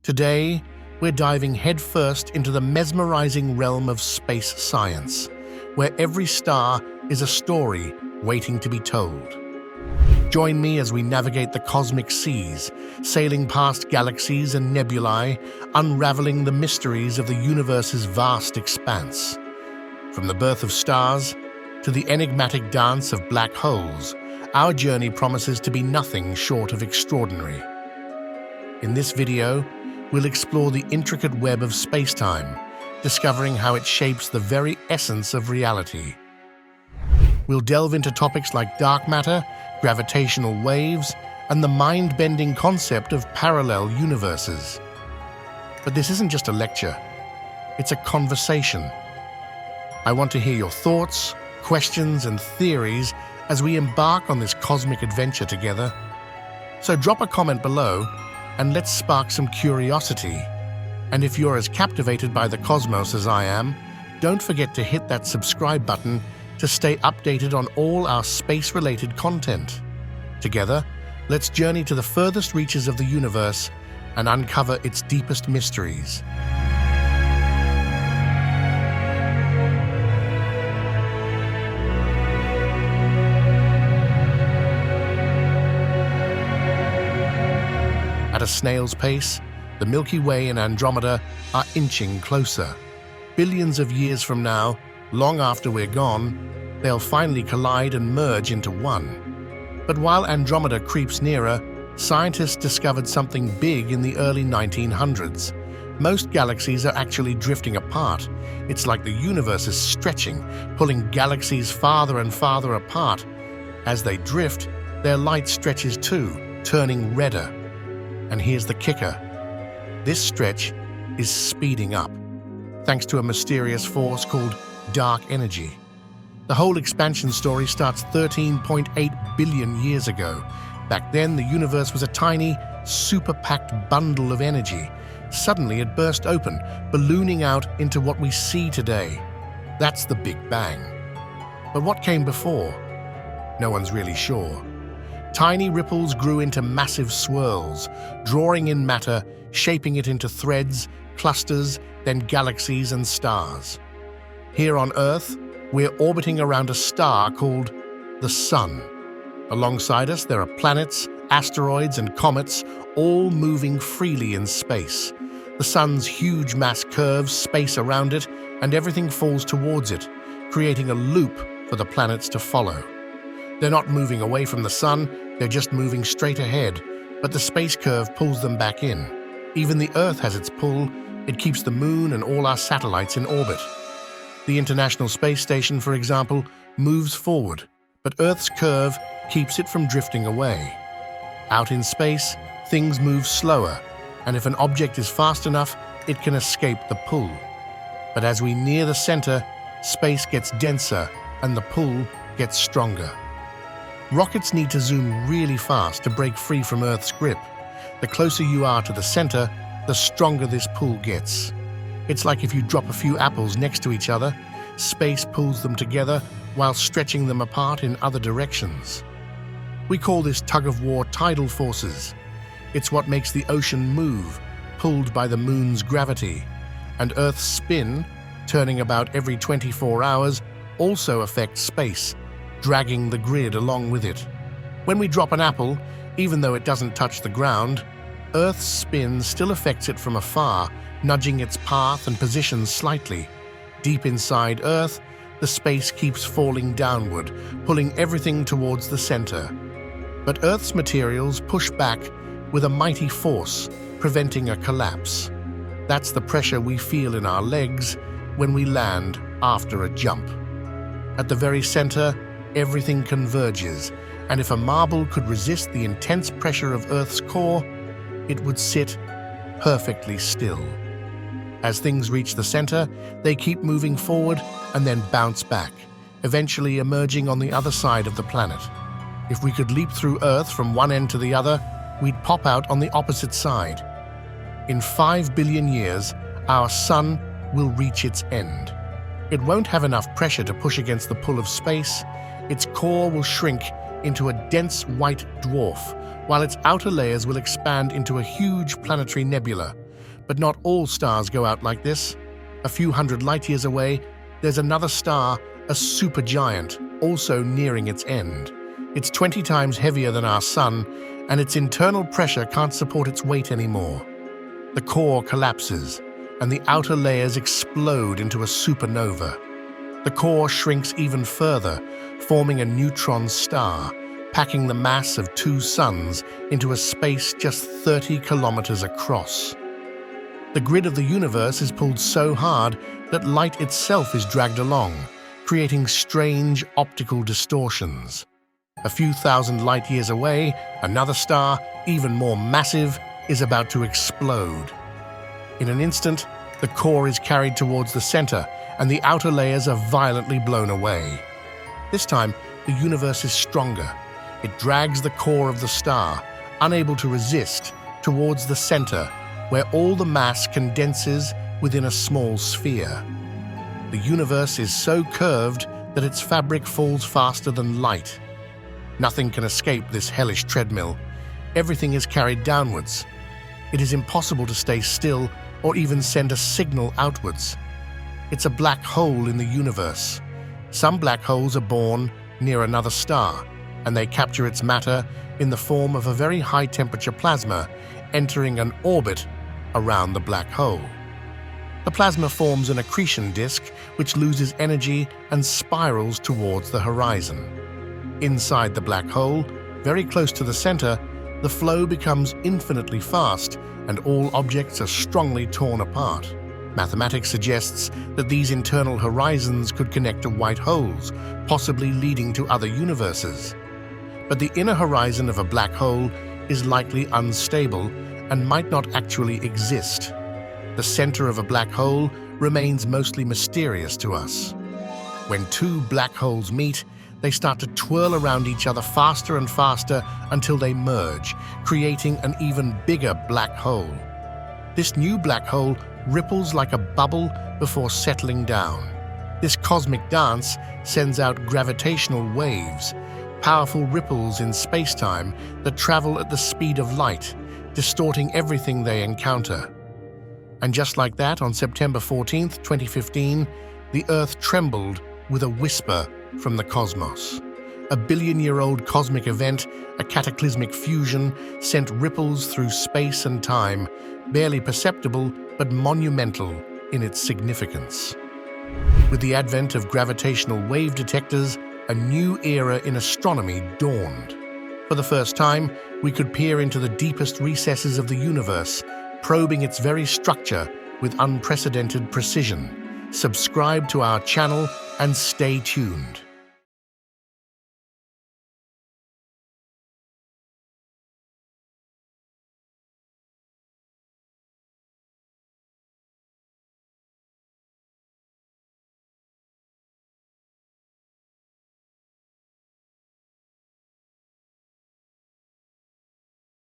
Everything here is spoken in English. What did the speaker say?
Today, we're diving headfirst into the mesmerizing realm of space science, where every star is a story waiting to be told. Join me as we navigate the cosmic seas, sailing past galaxies and nebulae, unraveling the mysteries of the universe's vast expanse. From the birth of stars to the enigmatic dance of black holes, our journey promises to be nothing short of extraordinary. In this video, we'll explore the intricate web of spacetime, discovering how it shapes the very essence of reality. We'll delve into topics like dark matter, gravitational waves, and the mind-bending concept of parallel universes. But this isn't just a lecture, it's a conversation. I want to hear your thoughts, questions, and theories as we embark on this cosmic adventure together. So drop a comment below and let's spark some curiosity. And if you're as captivated by the cosmos as I am, don't forget to hit that subscribe button to stay updated on all our space-related content. Together, let's journey to the furthest reaches of the universe and uncover its deepest mysteries. At a snail's pace, the Milky Way and Andromeda are inching closer. Billions of years from now, long after we're gone, they'll finally collide and merge into one. But while Andromeda creeps nearer, scientists discovered something big in the early 1900s. Most galaxies are actually drifting apart. It's like the universe is stretching, pulling galaxies farther and farther apart. As they drift, their light stretches too, turning redder. And here's the kicker. This stretch is speeding up, thanks to a mysterious force called dark energy. The whole expansion story starts 13.8 billion years ago. Back then, the universe was a tiny, super-packed bundle of energy. Suddenly, it burst open, ballooning out into what we see today. That's the Big Bang. But what came before? No one's really sure. Tiny ripples grew into massive swirls, drawing in matter, shaping it into threads, clusters, then galaxies and stars. Here on Earth, we're orbiting around a star called the Sun. Alongside us, there are planets, asteroids, and comets, all moving freely in space. The Sun's huge mass curves space around it, and everything falls towards it, creating a loop for the planets to follow. They're not moving away from the Sun, they're just moving straight ahead, but the space curve pulls them back in. Even the Earth has its pull. It keeps the Moon and all our satellites in orbit. The International Space Station, for example, moves forward, but Earth's curve keeps it from drifting away. Out in space, things move slower, and if an object is fast enough, it can escape the pull. But as we near the center, space gets denser and the pull gets stronger. Rockets need to zoom really fast to break free from Earth's grip. The closer you are to the center, the stronger this pull gets. It's like if you drop a few apples next to each other, space pulls them together while stretching them apart in other directions. We call this tug-of-war tidal forces. It's what makes the ocean move, pulled by the Moon's gravity. And Earth's spin, turning about every 24 hours, also affects space, dragging the grid along with it. When we drop an apple, even though it doesn't touch the ground, Earth's spin still affects it from afar, nudging its path and position slightly. Deep inside Earth, the space keeps falling downward, pulling everything towards the center. But Earth's materials push back with a mighty force, preventing a collapse. That's the pressure we feel in our legs when we land after a jump. At the very center, everything converges, and if a marble could resist the intense pressure of Earth's core, it would sit perfectly still. As things reach the center, they keep moving forward and then bounce back, eventually emerging on the other side of the planet. If we could leap through Earth from one end to the other, we'd pop out on the opposite side. In 5 billion years, our Sun will reach its end. It won't have enough pressure to push against the pull of space. Its core will shrink into a dense white dwarf, while its outer layers will expand into a huge planetary nebula. But not all stars go out like this. A few hundred light-years away, there's another star, a supergiant, also nearing its end. It's 20 times heavier than our Sun, and its internal pressure can't support its weight anymore. The core collapses, and the outer layers explode into a supernova. The core shrinks even further, forming a neutron star, packing the mass of 2 suns into a space just 30 kilometers across. The grid of the universe is pulled so hard that light itself is dragged along, creating strange optical distortions. A few thousand light-years away, another star, even more massive, is about to explode. In an instant, the core is carried towards the center, and the outer layers are violently blown away. This time, the universe is stronger. It drags the core of the star, unable to resist, towards the center, where all the mass condenses within a small sphere. The universe is so curved that its fabric falls faster than light. Nothing can escape this hellish treadmill. Everything is carried downwards. It is impossible to stay still or even send a signal outwards. It's a black hole in the universe. Some black holes are born near another star, and they capture its matter in the form of a very high-temperature plasma entering an orbit around the black hole. The plasma forms an accretion disk which loses energy and spirals towards the horizon. Inside the black hole, very close to the center, the flow becomes infinitely fast and all objects are strongly torn apart. Mathematics suggests that these internal horizons could connect to white holes, possibly leading to other universes. But the inner horizon of a black hole is likely unstable and might not actually exist. The center of a black hole remains mostly mysterious to us. When 2 black holes meet, they start to twirl around each other faster and faster until they merge, creating an even bigger black hole. This new black hole ripples like a bubble before settling down. This cosmic dance sends out gravitational waves, powerful ripples in spacetime that travel at the speed of light, distorting everything they encounter. And just like that, on September 14th, 2015, the Earth trembled with a whisper from the cosmos. A billion-year-old cosmic event, a cataclysmic fusion, sent ripples through space and time, barely perceptible but monumental in its significance. With the advent of gravitational wave detectors, a new era in astronomy dawned. For the first time, we could peer into the deepest recesses of the universe, probing its very structure with unprecedented precision. Subscribe to our channel and stay tuned.